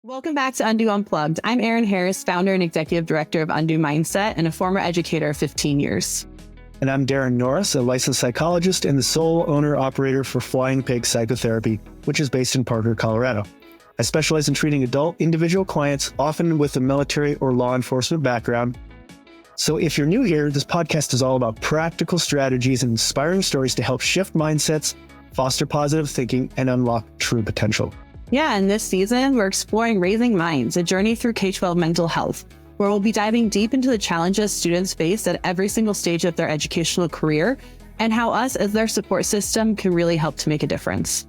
Welcome back to Undo Unplugged. I'm Erin Harris, founder and executive director of Undo Mindset and a former educator of 15 years. And I'm Daren Norris, a licensed psychologist and the sole owner-operator for Flying Pig Psychotherapy, which is based in Parker, Colorado. I specialize in treating adult individual clients, often with a military or law enforcement background. So if you're new here, this podcast is all about practical strategies and inspiring stories to help shift mindsets, foster positive thinking, and unlock true potential. Yeah, and this season, we're exploring Raising Minds, a journey through K-12 mental health, where we'll be diving deep into the challenges students face at every single stage of their educational career and how us as their support system can really help to make a difference.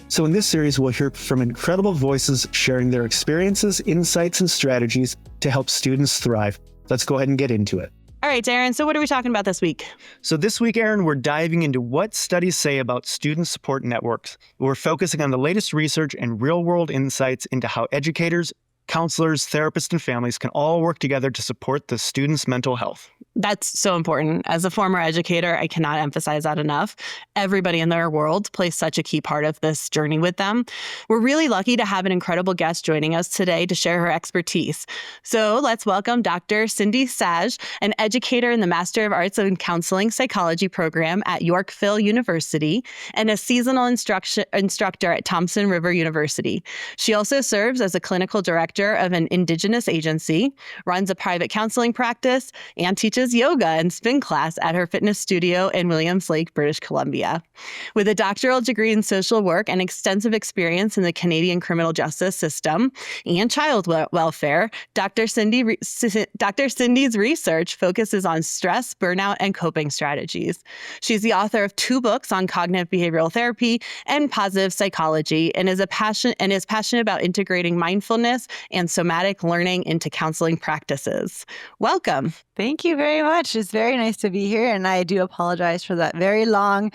So in this series, we'll hear from incredible voices sharing their experiences, insights, and strategies to help students thrive. Let's go ahead and get into it. All right, Daren, so what are we talking about this week? So this week, Erin, we're diving into what studies say about student support networks. We're focusing on the latest research and real-world insights into how educators, counselors, therapists, and families can all work together to support the students' mental health. That's so important. As a former educator, I cannot emphasize that enough. Everybody in their world plays such a key part of this journey with them. We're really lucky to have an incredible guest joining us today to share her expertise. So let's welcome Dr. Cindi Saj, an educator in the Master of Arts in Counseling Psychology program at Yorkville University and a seasonal instructor at Thompson River University. She also serves as a clinical director of an Indigenous agency, runs a private counseling practice, and teaches yoga and spin class at her fitness studio in Williams Lake, British Columbia. With a doctoral degree in social work and extensive experience in the Canadian criminal justice system and child welfare, Dr. Cindi's research focuses on stress, burnout, and coping strategies. She's the author of 2 books on cognitive behavioral therapy and positive psychology, and is passionate about integrating mindfulness and somatic learning into counseling practices. Welcome. Thank you very much. It's very nice to be here. And I do apologize for that very long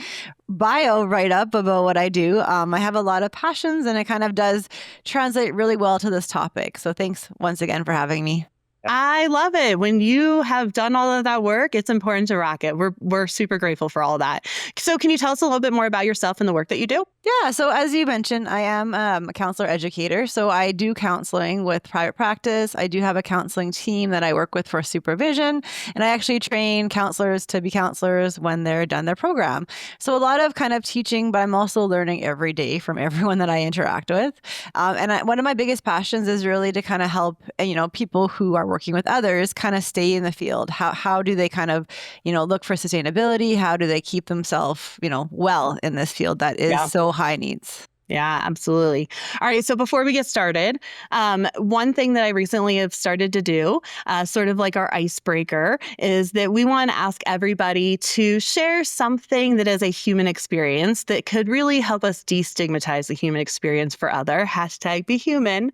bio write-up about what I do. I have a lot of passions and it kind of does translate really well to this topic. So thanks once again for having me. I love it. When you have done all of that work, it's important to rock it. We're super grateful for all of that. So can you tell us a little bit more about yourself and the work that you do? Yeah. So as you mentioned, I am a counselor educator. So I do counseling with private practice. I do have a counseling team that I work with for supervision. And I actually train counselors to be counselors when they're done their program. So a lot of kind of teaching, but I'm also learning every day from everyone that I interact with. One of my biggest passions is really to kind of help, people who are working with others kind of stay in the field. How do they kind of, look for sustainability? How do they keep themselves, well in this field that is so high needs? Yeah, absolutely. All right. So before we get started, one thing that I recently have started to do, sort of like our icebreaker, is that we want to ask everybody to share something that is a human experience that could really help us destigmatize the human experience for other. #BeHuman.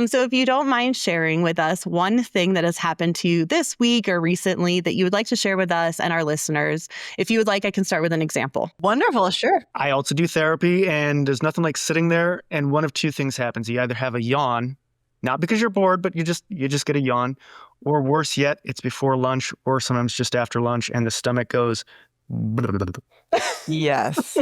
So if you don't mind sharing with us one thing that has happened to you this week or recently that you would like to share with us and our listeners, if you would like, I can start with an example. Wonderful. Sure. I also do therapy, and there's nothing like sitting there and one of 2 things happens. You either have a yawn, not because you're bored, but you just get a yawn, or worse yet, it's before lunch or sometimes just after lunch and the stomach goes. Yes.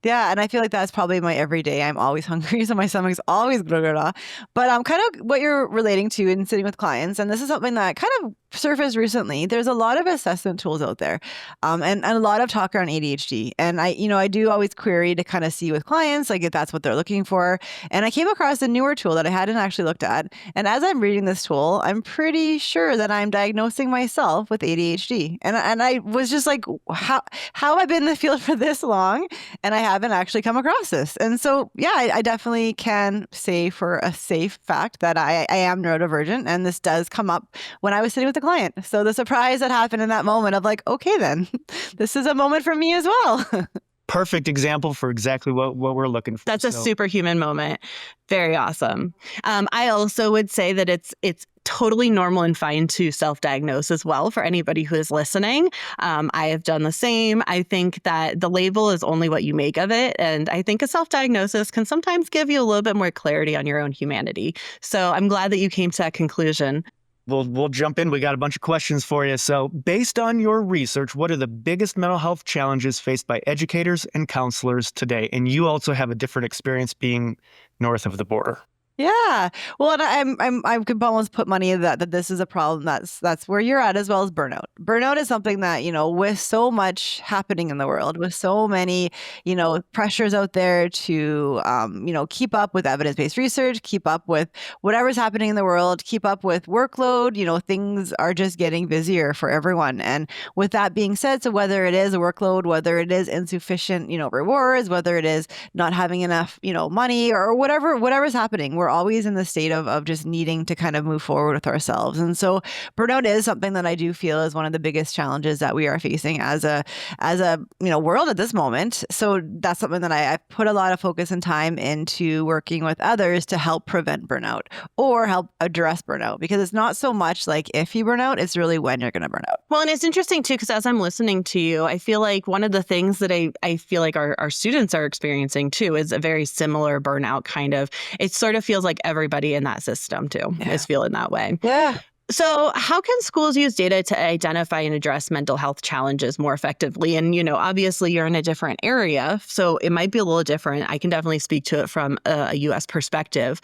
Yeah, and I feel like that's probably my everyday. I'm always hungry, so my stomach's always blah, blah, blah. But kind of what you're relating to in sitting with clients, and this is something that kind of surfaced recently. There's a lot of assessment tools out there, and a lot of talk around ADHD. And I do always query to kind of see with clients, like if that's what they're looking for. And I came across a newer tool that I hadn't actually looked at. And as I'm reading this tool, I'm pretty sure that I'm diagnosing myself with ADHD. And I was just like, how have I been in the field for this long? And I haven't actually come across this. And so, yeah, I definitely can say for a safe fact that I am neurodivergent. And this does come up when I was sitting with a client. So the surprise that happened in that moment of like, okay, then this is a moment for me as well. Perfect example for exactly what we're looking for. That's a superhuman moment. Very awesome. I also would say that it's totally normal and fine to self-diagnose as well for anybody who is listening. I have done the same. I think that the label is only what you make of it. And I think a self-diagnosis can sometimes give you a little bit more clarity on your own humanity. So I'm glad that you came to that conclusion. We'll jump in. We got a bunch of questions for you. So based on your research, what are the biggest mental health challenges faced by educators and counselors today? And you also have a different experience being north of the border. Yeah. Well, and I could almost put money that this is a problem that's where you're at, as well as burnout. Burnout is something that, with so much happening in the world, with so many, pressures out there to, keep up with evidence-based research, keep up with whatever's happening in the world, keep up with workload, things are just getting busier for everyone. And with that being said, so whether it is a workload, whether it is insufficient, rewards, whether it is not having enough, money or whatever's happening, we're always in the state of just needing to kind of move forward with ourselves. And so burnout is something that I do feel is one of the biggest challenges that we are facing as a world at this moment. So that's something that I put a lot of focus and time into working with others to help prevent burnout or help address burnout, because it's not so much like if you burn out, it's really when you're going to burn out. Well, and it's interesting too, because as I'm listening to you, I feel like one of the things that I feel like our students are experiencing too is a very similar burnout kind of. It sort of feels like everybody in that system too is feeling that way. Yeah. So how can schools use data to identify and address mental health challenges more effectively? And, obviously you're in a different area, so it might be a little different. I can definitely speak to it from a U.S. perspective.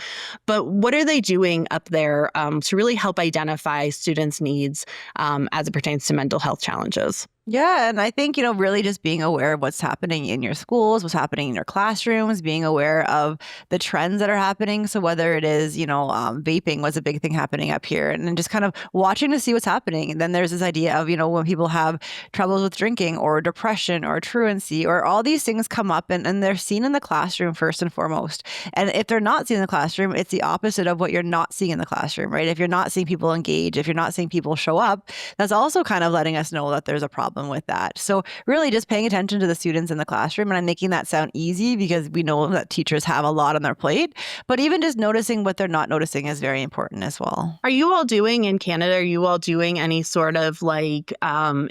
But what are they doing up there to really help identify students' needs as it pertains to mental health challenges? Yeah. And I think, really just being aware of what's happening in your schools, what's happening in your classrooms, being aware of the trends that are happening. So whether it is, vaping was a big thing happening up here, and then just kind of watching to see what's happening. And then there's this idea of, when people have troubles with drinking or depression or truancy or all these things come up, and they're seen in the classroom first and foremost. And if they're not seen in the classroom, it's the opposite of what you're not seeing in the classroom, right? If you're not seeing people engage, if you're not seeing people show up, that's also kind of letting us know that there's a problem with that. So really just paying attention to the students in the classroom, and I'm making that sound easy because we know that teachers have a lot on their plate, but even just noticing what they're not noticing is very important as well. Are you all doing in Canada, any sort of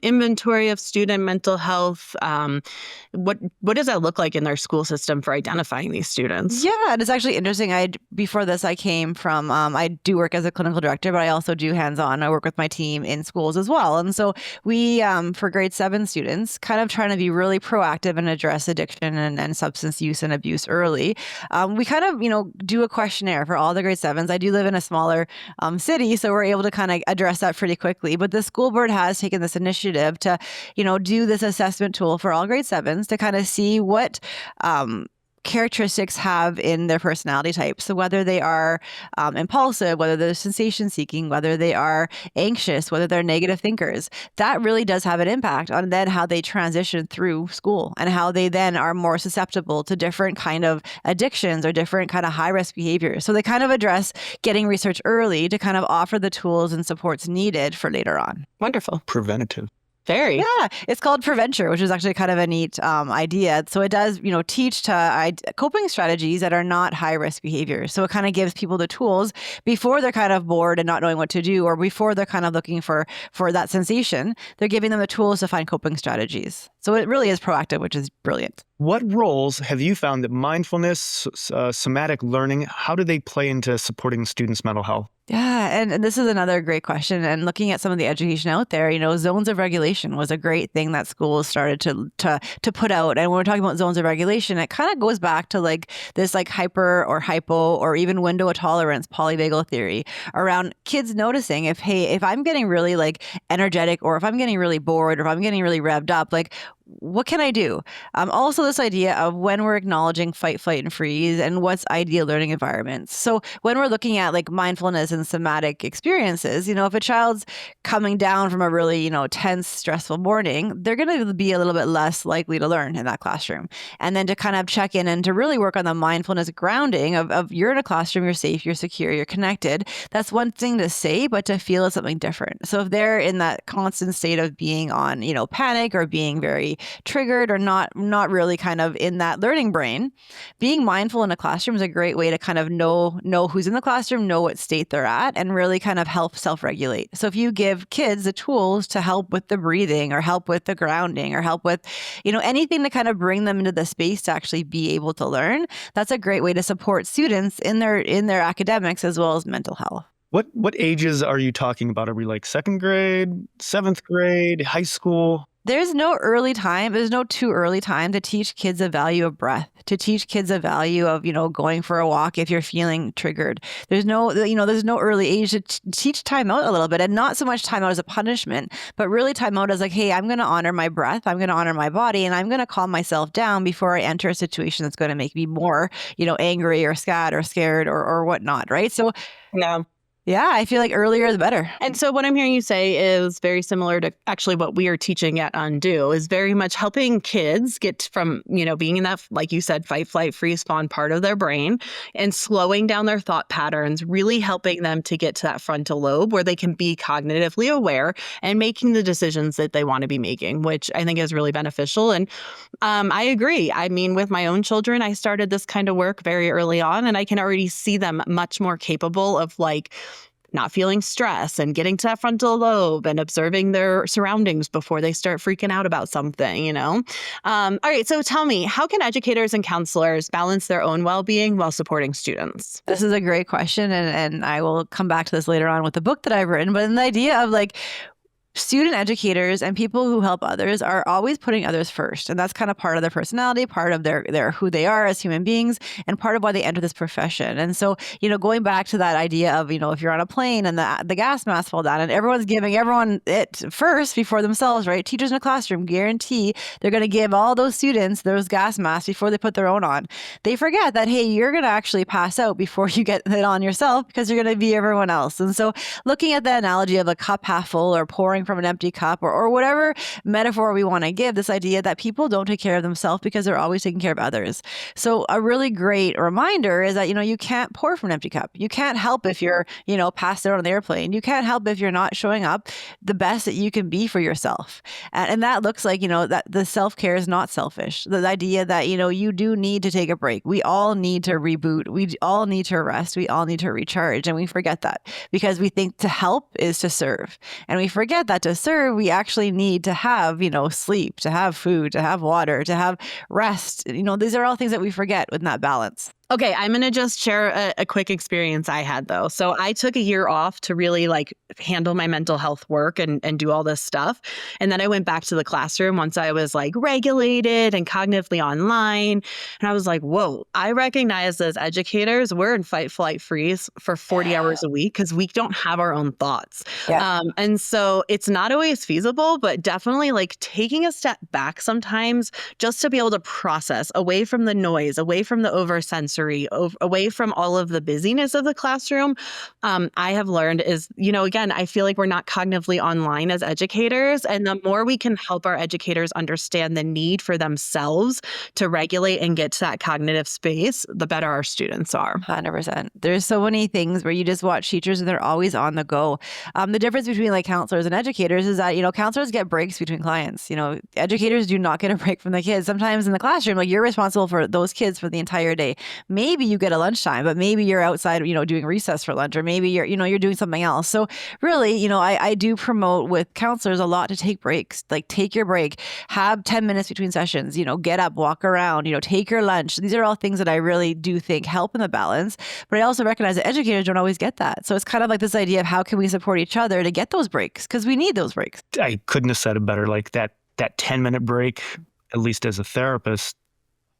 inventory of student mental health? What does that look like in their school system for identifying these students? Yeah, and it's actually interesting. Before this, I came from, I do work as a clinical director, but I also do hands-on. I work with my team in schools as well. And so we, for grade 7 students, kind of trying to be really proactive and address addiction and substance use and abuse early. We kind of, do a questionnaire for all the grade 7s. I do live in a smaller city, so we're able to kind of address that pretty quickly. But the school board has taken this initiative to, do this assessment tool for all grade 7s to kind of see what characteristics have in their personality type. So whether they are impulsive, whether they're sensation seeking, whether they are anxious, whether they're negative thinkers, that really does have an impact on then how they transition through school and how they then are more susceptible to different kind of addictions or different kind of high risk behaviors. So they kind of address getting research early to kind of offer the tools and supports needed for later on. Wonderful. Preventative. Very. Yeah, it's called Preventure, which is actually kind of a neat idea. So it does, teach to coping strategies that are not high-risk behaviors. So it kind of gives people the tools before they're kind of bored and not knowing what to do, or before they're kind of looking for that sensation. They're giving them the tools to find coping strategies. So it really is proactive, which is brilliant. What roles have you found that mindfulness, somatic learning, how do they play into supporting students' mental health? Yeah, and this is another great question. And looking at some of the education out there, zones of regulation was a great thing that schools started to put out. And when we're talking about zones of regulation, it kind of goes back to this hyper or hypo or even window of tolerance polyvagal theory around kids noticing if I'm getting really energetic, or if I'm getting really bored, or if I'm getting really revved up, what can I do? Also this idea of when we're acknowledging fight, flight, and freeze and what's ideal learning environments. So when we're looking at mindfulness and somatic experiences, if a child's coming down from a really, tense, stressful morning, they're going to be a little bit less likely to learn in that classroom. And then to kind of check in and to really work on the mindfulness grounding of you're in a classroom, you're safe, you're secure, you're connected. That's one thing to say, but to feel is something different. So if they're in that constant state of being on, panic or being very triggered or not really kind of in that learning brain, being mindful in a classroom is a great way to kind of know who's in the classroom, know what state they're at, and really kind of help self-regulate. So if you give kids the tools to help with the breathing or help with the grounding or help with, anything to kind of bring them into the space to actually be able to learn, that's a great way to support students in their academics as well as mental health. What ages are you talking about? Are we 2nd grade, 7th grade, high school? There's no early time. There's no too early time to teach kids the value of breath, to teach kids the value of, going for a walk if you're feeling triggered. There's no early age to teach time out a little bit, and not so much time out as a punishment, but really time out as like, hey, I'm going to honor my breath. I'm going to honor my body, and I'm going to calm myself down before I enter a situation that's going to make me more, angry or sad or scared or whatnot. Right. So No. yeah, I feel like earlier the better. And so what I'm hearing you say is very similar to actually what we are teaching at Undo, is very much helping kids get from, being in that, like you said, fight, flight, freeze, fawn part of their brain and slowing down their thought patterns, really helping them to get to that frontal lobe where they can be cognitively aware and making the decisions that they want to be making, which I think is really beneficial. And I agree. I mean, with my own children, I started this kind of work very early on, and I can already see them much more capable of not feeling stress and getting to that frontal lobe and observing their surroundings before they start freaking out about something, All right. So tell me, how can educators and counselors balance their own well-being while supporting students? This is a great question. And I will come back to this later on with the book that I've written. But the idea of student educators and people who help others are always putting others first. And that's kind of part of their personality, part of their who they are as human beings, and part of why they enter this profession. And so, going back to that idea of, if you're on a plane and the gas mask fall down and everyone's giving everyone it first before themselves, right? Teachers in a classroom guarantee they're going to give all those students those gas masks before they put their own on. They forget that, hey, you're going to actually pass out before you get it on yourself because you're going to be everyone else. And so looking at the analogy of a cup half full or pouring from an empty cup or whatever metaphor we want to give, this idea that people don't take care of themselves because they're always taking care of others. So a really great reminder is that, you can't pour from an empty cup. You can't help if you're, passed out on the airplane. You can't help if you're not showing up the best that you can be for yourself. And that looks like, that the self-care is not selfish. The idea that, you do need to take a break. We all need to reboot. We all need to rest. We all need to recharge. And we forget that because we think to help is to serve. And we forget that to serve, we actually need to have, sleep, to have food, to have water, to have rest. These are all things that we forget with that balance. Okay, I'm going to just share a quick experience I had, though. So I took a year off to really handle my mental health work and do all this stuff. And then I went back to the classroom once I was regulated and cognitively online. And I was like, whoa, I recognize as educators, we're in fight, flight, freeze for 40 hours a week because we don't have our own thoughts. Yeah. And so it's not always feasible, but definitely taking a step back sometimes just to be able to process away from the noise, away from the oversensory, away from all of the busyness of the classroom. I have learned is, again, I feel like we're not cognitively online as educators. And the more we can help our educators understand the need for themselves to regulate and get to that cognitive space, the better our students are. 100%. There's so many things where you just watch teachers and they're always on the go. The difference between counselors and educators is that, counselors get breaks between clients. Educators do not get a break from the kids. Sometimes in the classroom, you're responsible for those kids for the entire day. Maybe you get a lunchtime, but maybe you're outside, doing recess for lunch, or maybe you're doing something else. So really, I do promote with counselors a lot to take breaks, take your break, have 10 minutes between sessions, get up, walk around, take your lunch. These are all things that I really do think help in the balance. But I also recognize that educators don't always get that. So it's kind of this idea of how can we support each other to get those breaks? Because we need those breaks. I couldn't have said it better. That 10-minute break, at least as a therapist,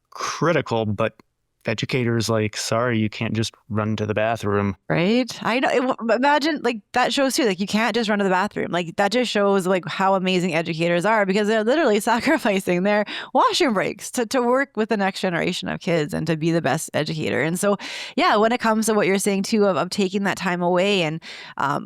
critical, but educators sorry, you can't just run to the bathroom. Right? I know. Imagine that shows too, you can't just run to the bathroom. That just shows how amazing educators are because they're literally sacrificing their washroom breaks to work with the next generation of kids and to be the best educator. And so, yeah, when it comes to what you're saying too, of taking that time away and,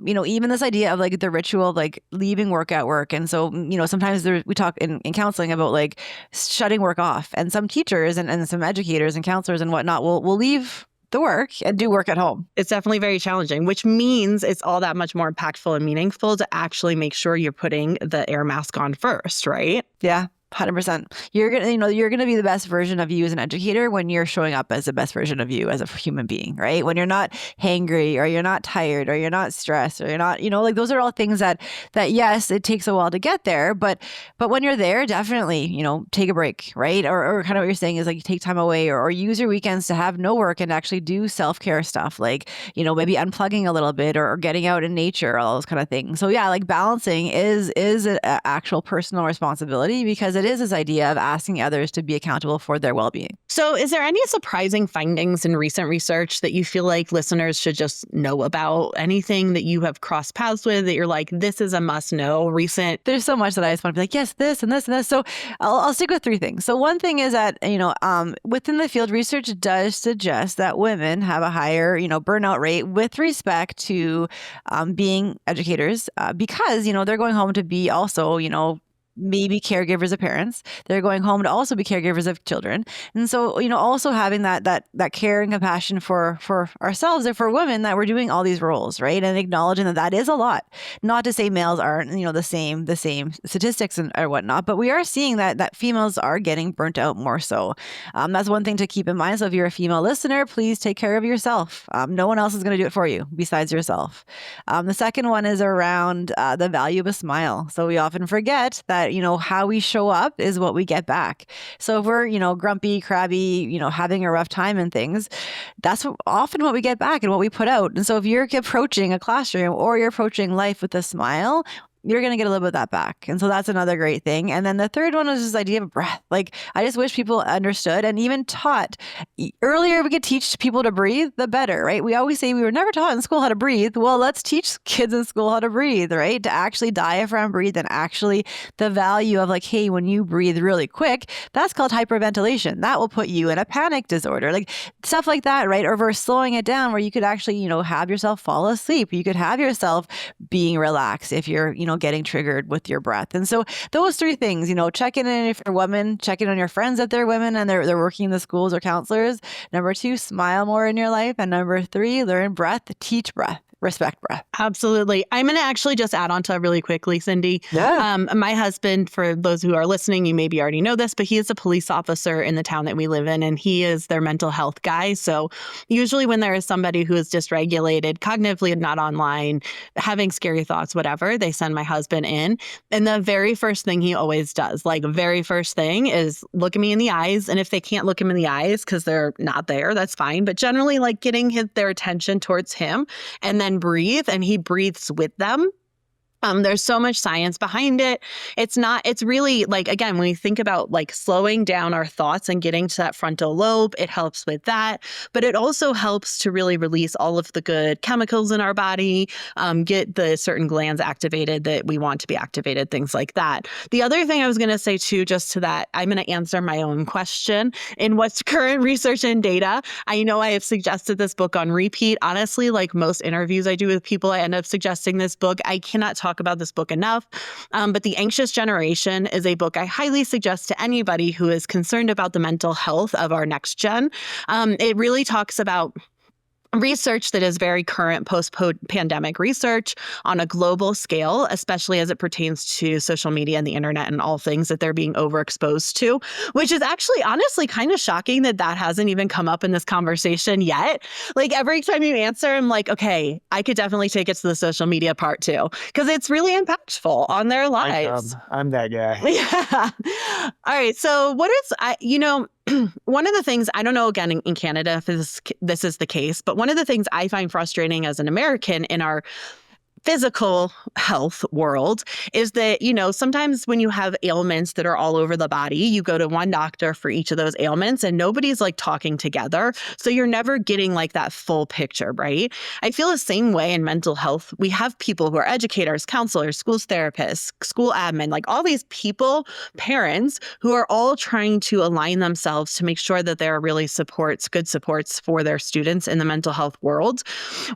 even this idea of the ritual of leaving work at work. And so, sometimes we talk in counseling about shutting work off, and some teachers and some educators and counselors and whatnot will leave the work and do work at home. It's definitely very challenging, which means it's all that much more impactful and meaningful to actually make sure you're putting the air mask on first, right? Yeah. 100%. You're gonna be the best version of you as an educator when you're showing up as the best version of you as a human being, right? When you're not hangry, or you're not tired, or you're not stressed, or you're not, like those are all things that yes, it takes a while to get there, but when you're there, definitely, take a break, right? Or kind of what you're saying is like take time away, or use your weekends to have no work and actually do self-care stuff, like, maybe unplugging a little bit, or getting out in nature, all those kind of things. So yeah, like balancing is an actual personal responsibility, because it is this idea of asking others to be accountable for their well-being. So is there any surprising findings in recent research that you feel like listeners should just know about? Anything that you have crossed paths with that you're like, this is a must know recent? There's so much that I just want to be like, yes, this and this and this. So I'll stick with 3 things. So one thing is that, within the field, research does suggest that women have a higher, burnout rate with respect to being educators, because, they're going home to be also, maybe caregivers of parents. They're going home to also be caregivers of children. And so, also having that care and compassion for ourselves and for women, that we're doing all these roles, right? And acknowledging that is a lot. Not to say males aren't, the same statistics or whatnot, but we are seeing that females are getting burnt out more so. That's one thing to keep in mind. So if you're a female listener, please take care of yourself. No one else is going to do it for you besides yourself. The second one is around the value of a smile. So we often forget that, how we show up is what we get back. So if we're, grumpy, crabby, having a rough time and things, that's often what we get back and what we put out. And so if you're approaching a classroom or you're approaching life with a smile, you're going to get a little bit of that back. And so that's another great thing. And then the third one is this idea of breath. Like, I just wish people understood and even taught. Earlier we could teach people to breathe, the better, right? We always say we were never taught in school how to breathe. Well, let's teach kids in school how to breathe, right? To actually diaphragm breathe, and actually the value of like, hey, when you breathe really quick, that's called hyperventilation. That will put you in a panic disorder, like stuff like that, right? Or we're slowing it down where you could actually, have yourself fall asleep. You could have yourself being relaxed if you're, getting triggered with your breath. And so those 3 things, checking in if you're a woman, checking on your friends that they're women and they're working in the schools or counselors. Number 2, smile more in your life. And number 3, learn breath, teach breath. Respect breath. Absolutely. I'm going to actually just add on to that really quickly, Cindi. Yeah. My husband, for those who are listening, you maybe already know this, but he is a police officer in the town that we live in, and he is their mental health guy. So usually when there is somebody who is dysregulated, cognitively not online, having scary thoughts, whatever, they send my husband in. And the very first thing he always does, like very first thing, is look at me in the eyes. And if they can't look him in the eyes because they're not there, that's fine. But generally like getting their attention towards him, and then breathe, and he breathes with them. There's so much science behind it. It's really like, again, when we think about like slowing down our thoughts and getting to that frontal lobe, it helps with that. But it also helps to really release all of the good chemicals in our body, get the certain glands activated that we want to be activated, things like that. The other thing I was going to say too, just to that, I'm going to answer my own question in what's current research and data. I know I have suggested this book on repeat. Honestly, like most interviews I do with people, I end up suggesting this book. I cannot talk about this book enough. But The Anxious Generation is a book I highly suggest to anybody who is concerned about the mental health of our next gen. It really talks about research that is very current post-pandemic research on a global scale, especially as it pertains to social media and the internet and all things that they're being overexposed to, which is actually honestly kind of shocking that hasn't even come up in this conversation yet. Like every time you answer, I'm like, okay, I could definitely take it to the social media part too, because it's really impactful on their lives. I'm that guy. Yeah. All right. So what is, one of the things, I don't know, again, in Canada, if this is the case, but one of the things I find frustrating as an American in our physical health world is that, sometimes when you have ailments that are all over the body, you go to one doctor for each of those ailments and nobody's like talking together. So you're never getting like that full picture, right? I feel the same way in mental health. We have people who are educators, counselors, schools therapists, school admin, like all these people, parents who are all trying to align themselves to make sure that there are really good supports for their students in the mental health world.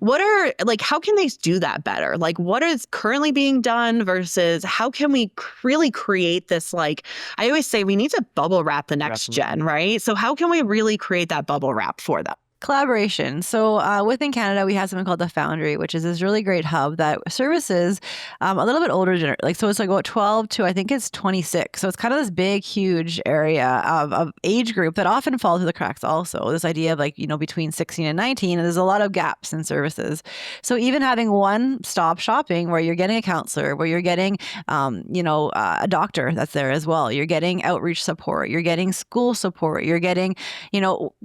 How can they do that better? Like what is currently being done versus how can we really create this, like, I always say we need to bubble wrap the next gen, right? So how can we really create that bubble wrap for them? Collaboration. So within Canada, we have something called the Foundry, which is this really great hub that services a little bit older, so it's like about 12 to I think it's 26. So it's kind of this big, huge area of age group that often falls through the cracks also. This idea of between 16 and 19, and there's a lot of gaps in services. So even having one-stop shopping where you're getting a counselor, where you're getting, a doctor that's there as well. You're getting outreach support. You're getting school support. You're getting,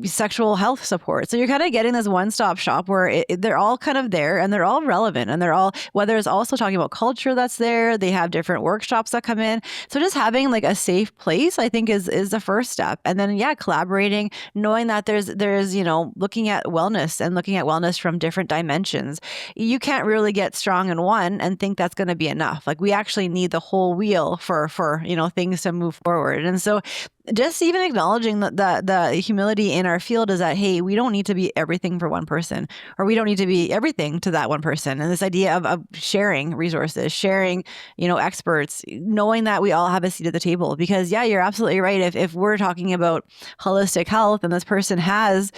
sexual health support. So you're kind of getting this one-stop shop where they're all kind of there and they're all relevant, and they're all, whether it's also talking about culture that's there, they have different workshops that come in. So just having a safe place, I think is the first step. And then, collaborating, knowing that there's, looking at wellness and looking at wellness from different dimensions. You can't really get strong in one and think that's going to be enough. We actually need the whole wheel for things to move forward. And so just even acknowledging the humility in our field is that, hey, we don't need to be everything for one person, or we don't need to be everything to that one person. And this idea of sharing resources, sharing, experts, knowing that we all have a seat at the table. Because you're absolutely right. If we're talking about holistic health and this person has,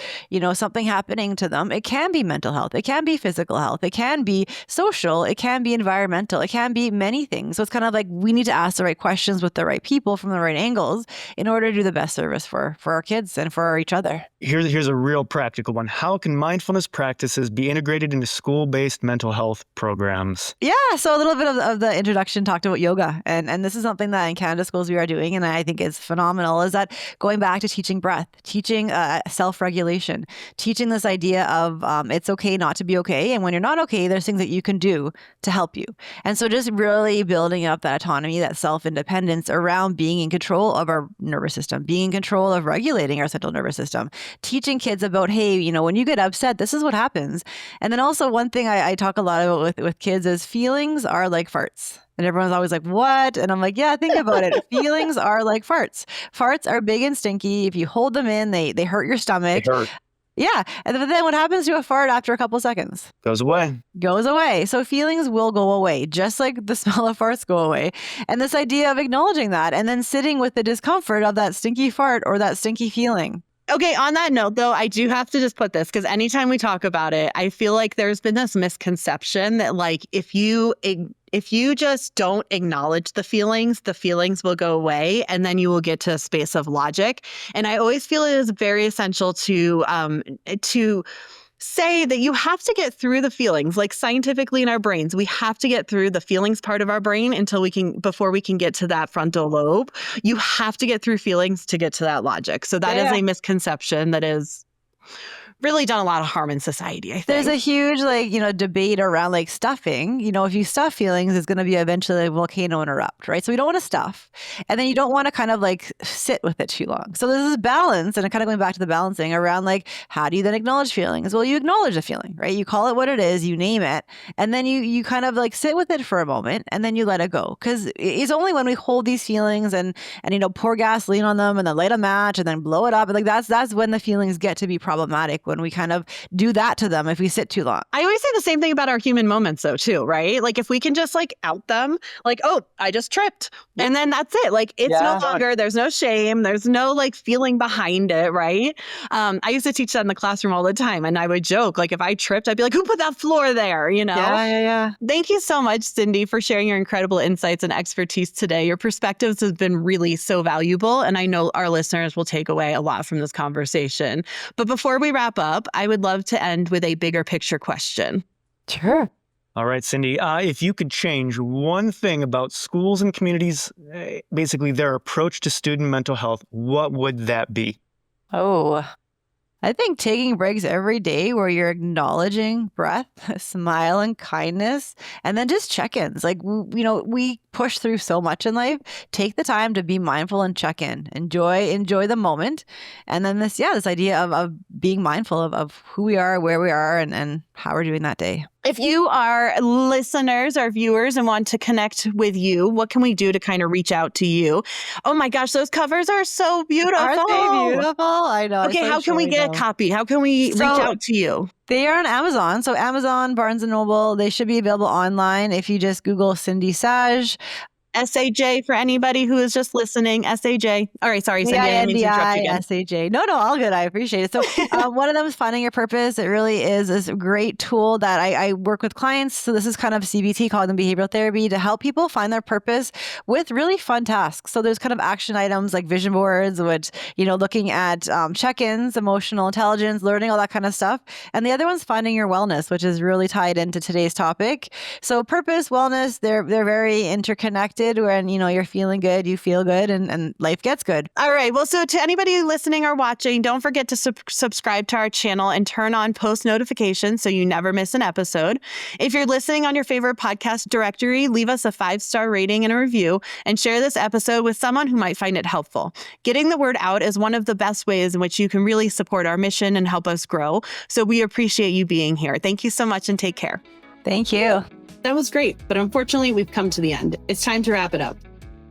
something happening to them, it can be mental health, it can be physical health, it can be social, it can be environmental, it can be many things. So it's kind of we need to ask the right questions with the right people from the right angles in order to do the best service for our kids and for each other. Here's a real practical one. How can mindfulness practices be integrated into school-based mental health programs? Yeah, so a little bit of the introduction talked about yoga. And this is something that in Canada schools we are doing, and I think is phenomenal, is that going back to teaching breath, teaching self-regulation, teaching this idea of it's okay not to be okay. And when you're not okay, there's things that you can do to help you. And so just really building up that autonomy, that self-independence around being in control of our nervous system, being in control of regulating our central nervous system, teaching kids about, hey, when you get upset, this is what happens. And then also one thing I talk a lot about with kids is feelings are like farts. And everyone's always like, what? And I'm like, yeah, think about it. Feelings are like farts. Farts are big and stinky. If you hold them in, they hurt your stomach. They hurt. Yeah. And then what happens to a fart after a couple seconds? Goes away. Goes away. So feelings will go away, just like the smell of farts go away. And this idea of acknowledging that and then sitting with the discomfort of that stinky fart or that stinky feeling. Okay, on that note, though, I do have to just put this, because anytime we talk about it, I feel like there's been this misconception that if you just don't acknowledge the feelings will go away, and then you will get to a space of logic. And I always feel it is very essential to say that you have to get through the feelings, scientifically in our brains. We have to get through the feelings part of our brain before we can get to that frontal lobe. You have to get through feelings to get to that logic. So that is a misconception that is really done a lot of harm in society, I think. There's a huge, debate around stuffing. If you stuff feelings, it's going to be eventually a volcano and erupt, right? So we don't want to stuff. And then you don't want to kind of sit with it too long. So there's this balance, and kind of going back to the balancing around how do you then acknowledge feelings? Well, you acknowledge the feeling, right? You call it what it is, you name it, and then you kind of sit with it for a moment, and then you let it go. Because it's only when we hold these feelings and pour gasoline on them and then light a match and then blow it up, that's when the feelings get to be problematic, when we kind of do that to them if we sit too long. I always say the same thing about our human moments, though, too, right? If we can just out them, oh, I just tripped. And then that's it. It's no longer, there's no shame. There's no feeling behind it, right? I used to teach that in the classroom all the time. And I would joke, if I tripped, I'd be like, who put that floor there? Yeah. Thank you so much, Cindi, for sharing your incredible insights and expertise today. Your perspectives have been really so valuable. And I know our listeners will take away a lot from this conversation. But before we wrap up, I would love to end with a bigger picture question. Sure. All right, Cindi, if you could change one thing about schools and communities, basically their approach to student mental health, what would that be? Oh, I think taking breaks every day where you're acknowledging breath, smile, and kindness, and then just check-ins. We push through so much in life. Take the time to be mindful and check in. Enjoy the moment. And then this idea of being mindful of who we are, where we are, and how we're doing that day. If you are listeners or viewers and want to connect with you, what can we do to kind of reach out to you? Oh my gosh, those covers are so beautiful. Aren't they beautiful? I know. Okay, how can we get a copy? How can we reach out to you? They are on Amazon. So Amazon, Barnes & Noble, they should be available online. If you just Google Cindi Saj, SAJ for anybody who is just listening. SAJ. All right. Sorry, Cindi. I didn't mean to interrupt you again. SAJ. No, all good. I appreciate it. So one of them is finding your purpose. It really is a great tool that I work with clients. So this is kind of CBT, cognitive behavioral therapy, to help people find their purpose with really fun tasks. So there's kind of action items like vision boards, which, looking at check-ins, emotional intelligence, learning, all that kind of stuff. And the other one's finding your wellness, which is really tied into today's topic. So purpose, wellness, they're very interconnected. When, you're feeling good, you feel good, and life gets good. All right. Well, so to anybody listening or watching, don't forget to subscribe to our channel and turn on post notifications so you never miss an episode. If you're listening on your favorite podcast directory, leave us a 5-star rating and a review and share this episode with someone who might find it helpful. Getting the word out is one of the best ways in which you can really support our mission and help us grow. So we appreciate you being here. Thank you so much and take care. Thank you. That was great, but unfortunately, we've come to the end. It's time to wrap it up.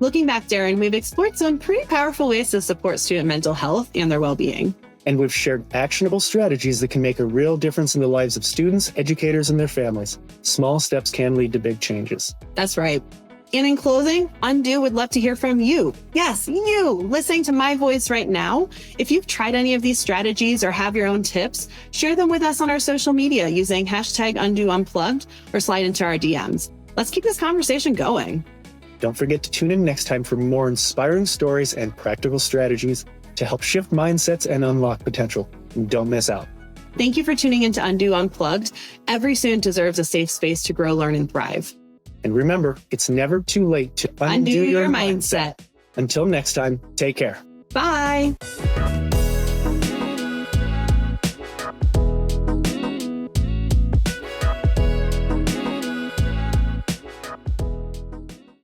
Looking back, Daren, we've explored some pretty powerful ways to support student mental health and their well-being. And we've shared actionable strategies that can make a real difference in the lives of students, educators, and their families. Small steps can lead to big changes. That's right. And in closing, Undo would love to hear from you. Yes, you listening to my voice right now. If you've tried any of these strategies or have your own tips, share them with us on our social media using #UndoUnplugged or slide into our DMs. Let's keep this conversation going. Don't forget to tune in next time for more inspiring stories and practical strategies to help shift mindsets and unlock potential. Don't miss out. Thank you for tuning into Undo Unplugged. Every student deserves a safe space to grow, learn, and thrive. And remember, it's never too late to undo your mindset. Until next time, take care. Bye.